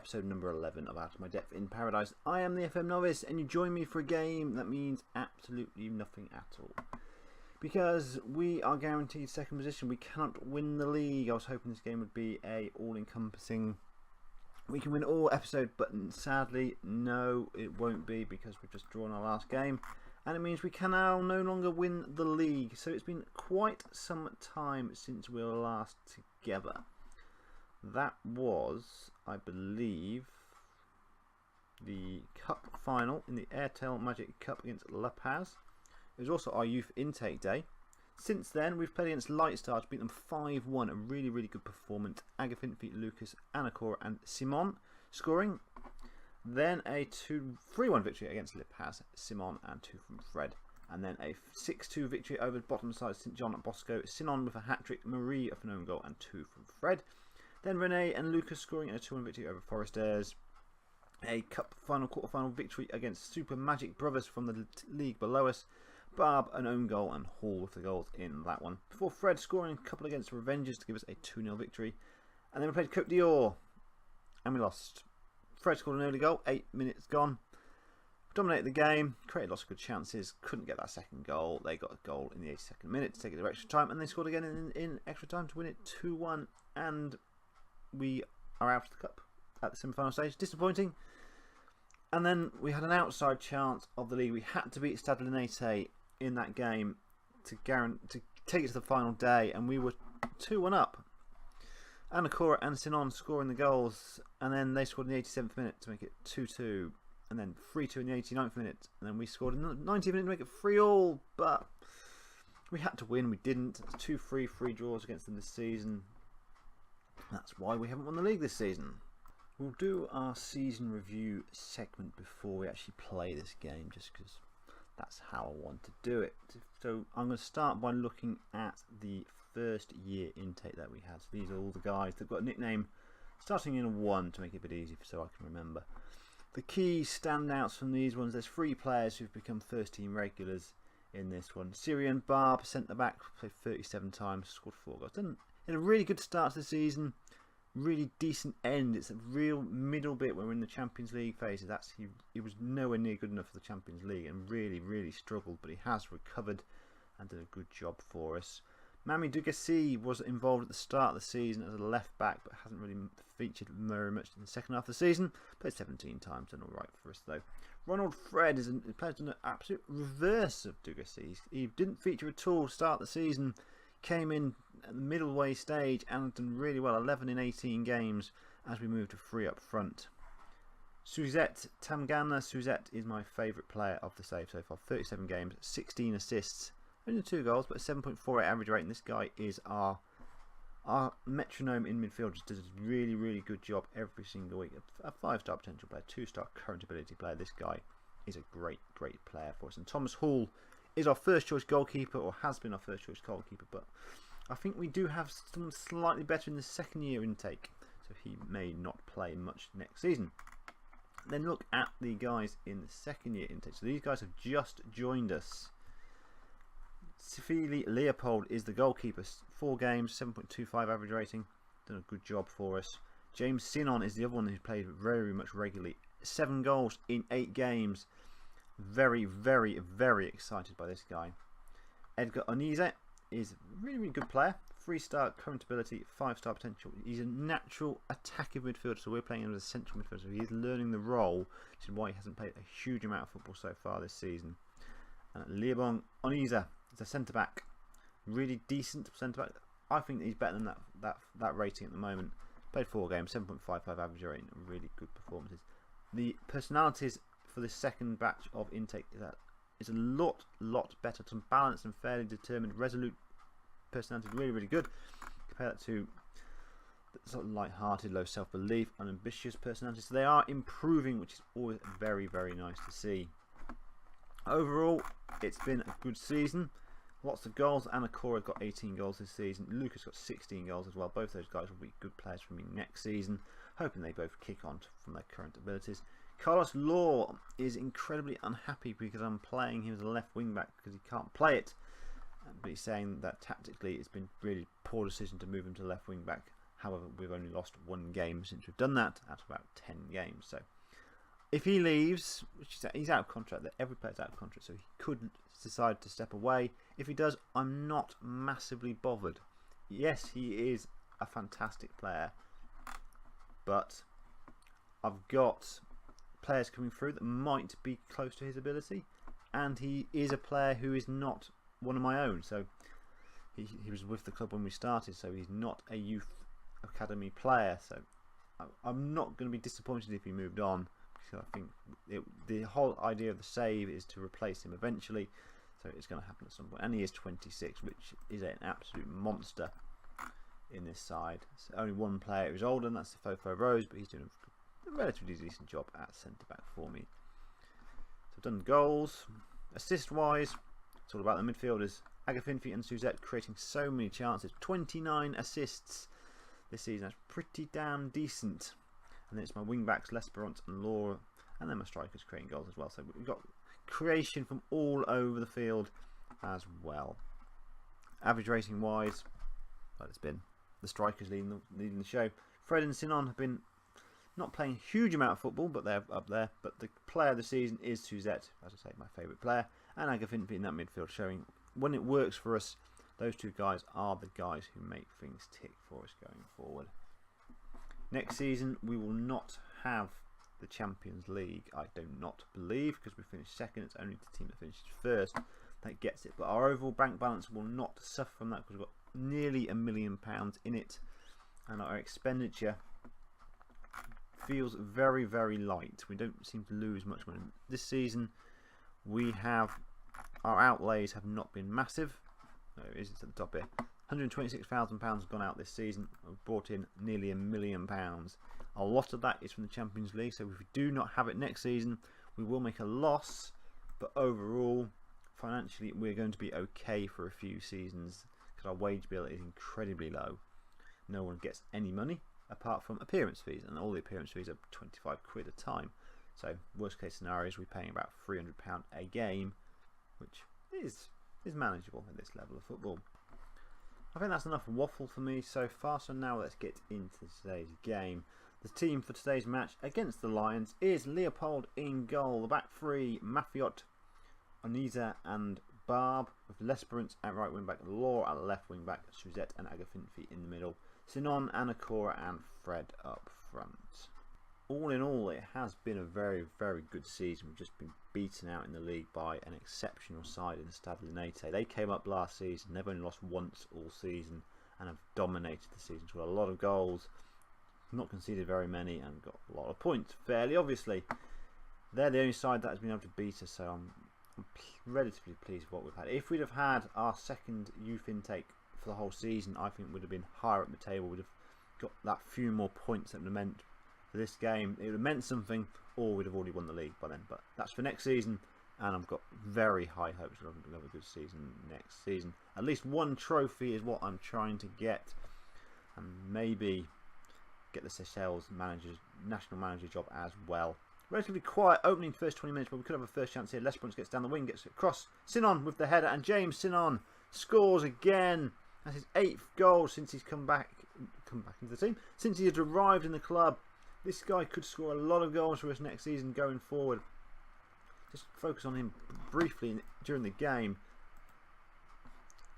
episode number 11 of Out of My Depth in Paradise. I am the FM Novice, and you join me for a game that means absolutely nothing at all. Because we are guaranteed second position, we cannot win the league. I was hoping this game would be a all-encompassing, we can win all episode, but sadly, no, it won't be, because we've just drawn our last game. And it means we can now no longer win the league. So it's been quite some time since we were last together. That was, I believe, the cup final in the Airtel Magic Cup against La Paz. It was also our youth intake day. Since then, we've played against Lightstar to beat them 5-1. A really, really good performance. Agafint beat Lucas, Anacor and Simon scoring. Then a 3-1 victory against La Paz, Simon and 2 from Fred. And then a 6-2 victory over the bottom side, St John at Bosco. Sinon with a hat-trick, Marie of an own goal and 2 from Fred. Then Rene and Lucas scoring in a 2-1 victory over Foresters. A cup final, quarter-final victory against Super Magic Brothers from the league below us. Barb an own goal and Hall with the goals in that one. Before Fred scoring a couple against Revengers to give us a 2-0 victory. And then we played Côte d'Or and we lost. Fred scored an early goal, 8 minutes gone. Dominated the game, created lots of good chances, couldn't get that second goal. They got a goal in the 82nd minute to take it to extra time, and they scored again in extra time to win it 2-1. And we are out of the cup at the semi-final stage. Disappointing. And then we had an outside chance of the league. We had to beat Stade Linate in that game to take it to the final day, and we were 2-1 up. Anacora and Sinon scoring the goals, and then they scored in the 87th minute to make it 2-2, and then 3-2 in the 89th minute, and then we scored in the 90th minute to make it 3-3, but we had to win. We didn't. It's 2 free draws against them this season. That's why we haven't won the league this season. We'll do our season review segment before we actually play this game, just because that's how I want to do it. So I'm going to start by looking at the first year intake that we had. So these are all the guys that got a nickname starting in a 1 to make it a bit easy so I can remember. The key standouts from these ones, there's 3 players who've become first team regulars in this one. Syrian Barb, centre back, played 37 times, scored 4 goals. Done in a really good start to the season, really decent end. It's a real middle bit when we're in the Champions League phases. He was nowhere near good enough for the Champions League and really struggled, but he has recovered and did a good job for us. Mami Dugassi was involved at the start of the season as a left back, but hasn't really featured very much in the second half of the season. Played 17 times, done alright for us though. Ronald Fred is plays on the absolute reverse of Dugassi. He didn't feature at all start of the season, came in at the middle way stage and done really well, 11 in 18 games as we moved to 3 up front. Suzette Tamgana. Suzette is my favourite player of the save so far. 37 games, 16 assists. Only 2 goals, but a 7.48 average rating. This guy is our metronome in midfield. Just does a really good job every single week. A 5-star potential player, 2-star current ability player. This guy is a great player for us. And Thomas Hall is our first choice goalkeeper, or has been our first choice goalkeeper. But I think we do have some slightly better in the second year intake, so he may not play much next season. Then look at the guys in the second year intake. So these guys have just joined us. Sifili Leopold is the goalkeeper. 4 games, 7.25 average rating. Done a good job for us. James Sinon is the other one who's played very much regularly. 7 goals in 8 games. Very excited by this guy. Edgar Onize is a really good player. 3-star current ability, 5-star potential. He's a natural attacking midfielder, so we're playing him as a central midfielder. So he is learning the role, which is why he hasn't played a huge amount of football so far this season. Leobon Onize is a centre back, really decent centre back. I think that he's better than that rating at the moment. Played 4 games, 7.55 average rating, really good performances. The personalities for this second batch of intake is a lot better. Some balanced and fairly determined, resolute personality, really good. Compare that to sort of light-hearted, low self-belief, unambitious personality. So they are improving, which is always very nice to see. Overall, it's been a good season. Lots of goals. Anacora got 18 goals this season. Lucas got 16 goals as well. Both those guys will be good players for me next season. Hoping they both kick on from their current abilities. Carlos Law is incredibly unhappy because I'm playing him as a left wing back because he can't play it. But he's saying that tactically it's been really poor decision to move him to left wing back. However, we've only lost 1 game since we've done that out of about 10 games. So if he leaves, which is, he's out of contract, every player's out of contract, so he could decide to step away. If he does, I'm not massively bothered. Yes, he is a fantastic player, but I've got players coming through that might be close to his ability, and he is a player who is not one of my own. So he was with the club when we started, so he's not a youth academy player. So I'm not going to be disappointed if he moved on, because I think the whole idea of the save is to replace him eventually. So it's going to happen at some point, and he is 26, which is an absolute monster in this side. So only one player who's older, and that's the Fofo Rose, but he's doing a relatively decent job at centre back for me. So I've done goals. Assist wise, it's all about the midfielders. Agafinfi and Suzette creating so many chances. 29 assists this season. That's pretty damn decent. And then it's my wing backs, L'Esperance and Laura, and then my strikers creating goals as well. So we've got creation from all over the field as well. Average rating wise, well, it's been the strikers leading the show. Fred and Sinon have been not playing a huge amount of football, but they're up there. But the player of the season is Suzette, as I say, my favourite player, and Agafinfi in that midfield, showing when it works for us, those two guys are the guys who make things tick for us going forward. Next season, we will not have the Champions League, I do not believe, because we finished second. It's only the team that finishes first that gets it. But our overall bank balance will not suffer from that, because we've got nearly £1 million in it, and our expenditure feels very, very light. We don't seem to lose much money this season. Our outlays have not been massive. No, it is at the top here. £126,000 has gone out this season. We've brought in nearly £1 million. A lot of that is from the Champions League, so if we do not have it next season, we will make a loss. But overall, financially, we're going to be okay for a few seasons, because our wage bill is incredibly low. No one gets any money apart from appearance fees, and all the appearance fees are £25 a time. So worst case scenarios, we're paying about £300 a game, which is manageable at this level of football. I think that's enough waffle for me so far, so now let's get into today's game. The team for today's match against the Lions is Leopold in goal, the back three, Mafiot, Oniza and Barb, with L'Esperance at right wing back, Laura at left wing back, Suzette and Agafinfi in the middle, Sinon, Anakora and Fred up front. All in all, it has been a very, very good season. We've just been beaten out in the league by an exceptional side in Stade Linate. They came up last season, they've only lost once all season, and have dominated the season. Got a lot of goals, not conceded very many, and got a lot of points, fairly obviously. They're the only side that has been able to beat us, so I'm relatively pleased with what we've had. If we'd have had our second youth intake for the whole season, I think we'd have been higher up the table. We'd have got that few more points that would have meant for this game. It would have meant something, or we'd have already won the league by then. But that's for next season, and I've got very high hopes we'll have a good season next season. At least one trophy is what I'm trying to get, and maybe get the Seychelles national manager job as well. Relatively quiet opening first 20 minutes, but we could have a first chance here. L'Esperance gets down the wing, gets across. Sinon with the header, and James Sinon scores again. That's his 8th goal since he's come back into the team. Since he has arrived in the club, this guy could score a lot of goals for us next season going forward. Just focus on him briefly during the game.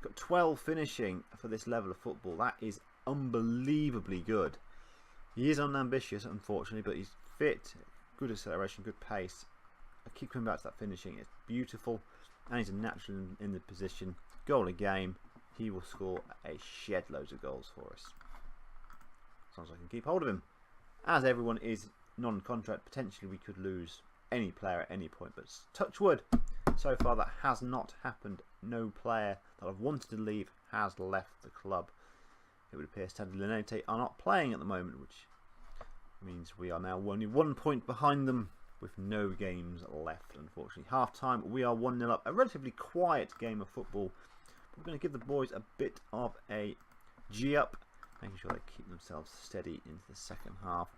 Got 12 finishing for this level of football. That is unbelievably good. He is unambitious, unfortunately, but he's fit, good acceleration, good pace. I keep coming back to that finishing. It's beautiful, and he's a natural in the position. Goal a game. He will score a shed loads of goals for us. As long as I can keep hold of him. As everyone is non-contract, potentially we could lose any player at any point, but touch wood, so far that has not happened. No player that I've wanted to leave has left the club. It would appear Stade Linate are not playing at the moment, which means we are now only 1 point behind them with no games left, unfortunately. Half time, we are 1-0 up. A relatively quiet game of football. We're going to give the boys a bit of a G-up, making sure they keep themselves steady into the second half.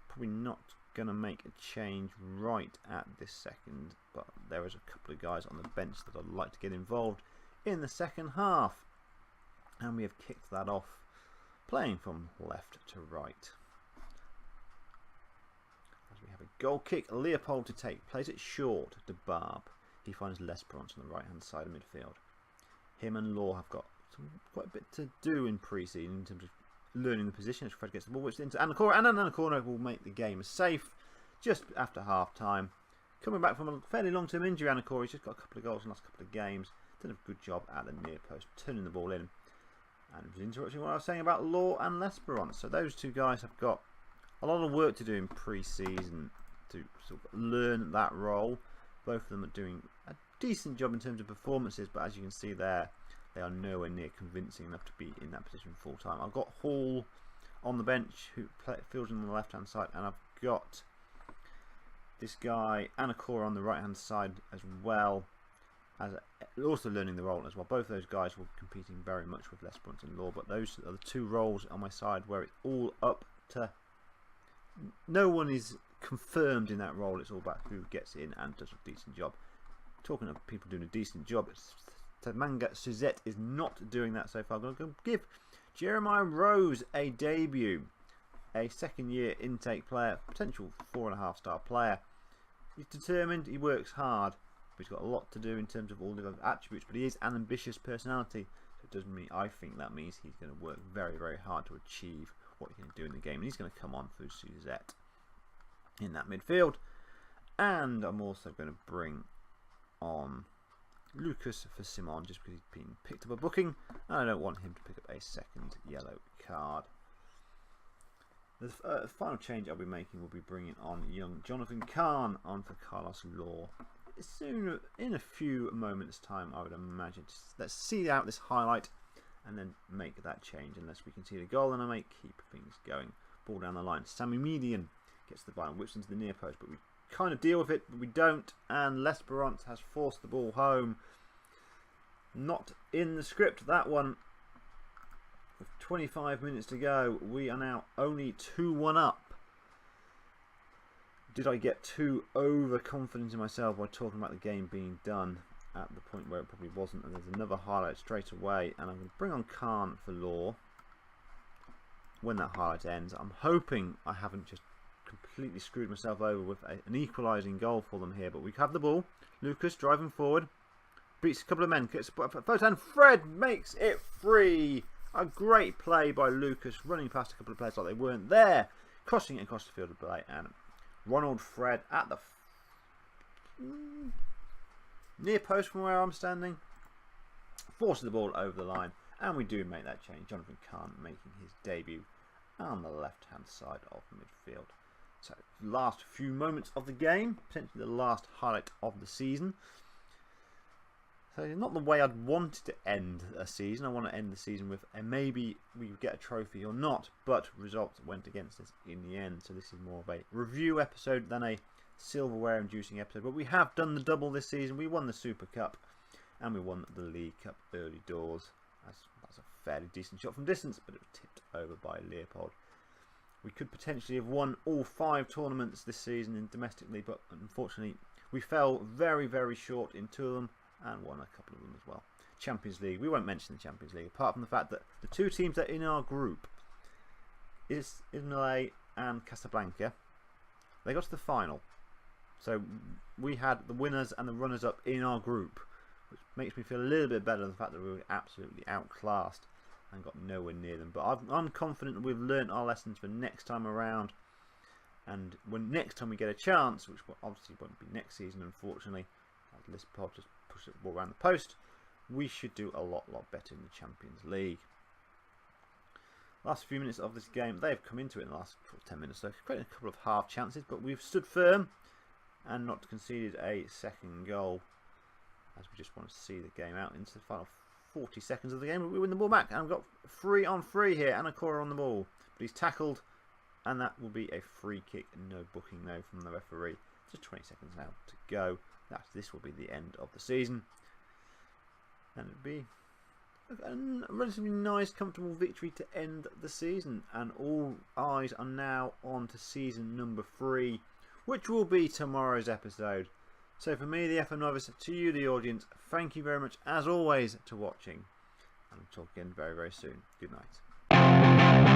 Probably not going to make a change right at this second, but there is a couple of guys on the bench that I'd like to get involved in the second half. And we have kicked that off playing from left to right. As we have a goal kick, Leopold to take, plays it short to Barb. He finds Lesperance on the right hand side of midfield. Him and Law have got quite a bit to do in pre-season in terms of learning the position as Fred gets the ball, which into Anacora, and Anacora will make the game safe just after half time. Coming back from a fairly long term injury, Anacora, he's just got a couple of goals in the last couple of games. Done a good job at the near post, turning the ball in. And it was interrupting what I was saying about Law and Lesperance. So those two guys have got a lot of work to do in pre-season to sort of learn that role. Both of them are doing a decent job in terms of performances, but as you can see there, they are nowhere near convincing enough to be in that position full time. I've got Hall on the bench who fields on the left hand side, and I've got this guy Anacora on the right hand side as well, as also learning the role as well. Both those guys were competing very much with Lesperance and Law, but those are the two roles on my side where it's all up to, no one is confirmed in that role. It's all about who gets in and does a decent job. Talking of people doing a decent job, Manga Suzette is not doing that so far. I'm going to give Jeremiah Rose a debut, a second year intake player, potential 4.5-star player. He's determined, he works hard, but he's got a lot to do in terms of all the other attributes, but he is an ambitious personality, so it doesn't mean, I think that means he's going to work very, very hard to achieve what he can do in the game, and he's going to come on for Suzette in that midfield. And I'm also going to bring on Lucas for Simon, just because he's been picked up a booking and I don't want him to pick up a second yellow card. The final change I'll be making will be bringing on young Jonathan Kahn on for Carlos Law. Soon, in a few moments time, I would imagine. Let's see out this highlight and then make that change. Unless we can see the goal, then I might keep things going. Ball down the line. Sammy Median gets the ball and whips into the near post, but we kind of deal with it, but we don't, and Lesperance has forced the ball home. Not in the script, that one. With 25 minutes to go, we are now only 2-1 up. Did I get too overconfident in myself by talking about the game being done at the point where it probably wasn't? And there's another highlight straight away, and I'm going to bring on Khan for Law when that highlight ends. I'm hoping I haven't just completely screwed myself over with an equalising goal for them here, but we have the ball. Lucas driving forward, beats a couple of men, gets a photo, and Fred makes it free. A great play by Lucas, running past a couple of players like they weren't there, crossing it across the field of play, and Ronald Fred at the near post from where I'm standing forces the ball over the line, and we do make that change. Jonathan Kahn making his debut on the left hand side of midfield. So, last few moments of the game, potentially the last highlight of the season. So, not the way I'd wanted to end a season. I want to end the season with maybe we get a trophy or not, but results went against us in the end. So, this is more of a review episode than a silverware inducing episode. But we have done the double this season. We won the Super Cup and we won the League Cup early doors. That's a fairly decent shot from distance, but it was tipped over by Leopold. We could potentially have won all 5 tournaments this season domestically, but unfortunately we fell very, very short in 2 of them and won a couple of them as well. Champions League, we won't mention the Champions League, apart from the fact that the 2 teams that are in our group, Ismail and Casablanca, they got to the final. So we had the winners and the runners-up in our group, which makes me feel a little bit better than the fact that we were absolutely outclassed and got nowhere near them. But I'm confident that we've learnt our lessons for next time around, and when next time we get a chance, which obviously won't be next season unfortunately, as Lispod just pushes the ball around the post, we should do a lot better in the Champions League. Last few minutes of this game, they've come into it in the last 10 minutes, so created a couple of half chances, but we've stood firm and not conceded a second goal, as we just want to see the game out into the final 40 seconds of the game. We win the ball back, and we've got 3 on 3 here. Anacora on the ball, but he's tackled, and that will be a free kick. No booking though from the referee. Just 20 seconds now to go. This will be the end of the season, and it'll be a relatively nice, comfortable victory to end the season. And all eyes are now on to season number 3, which will be tomorrow's episode. So for me, the FM Novice, to you, the audience, thank you very much, as always, to watching. And we'll talk again very, very soon. Good night. Bye.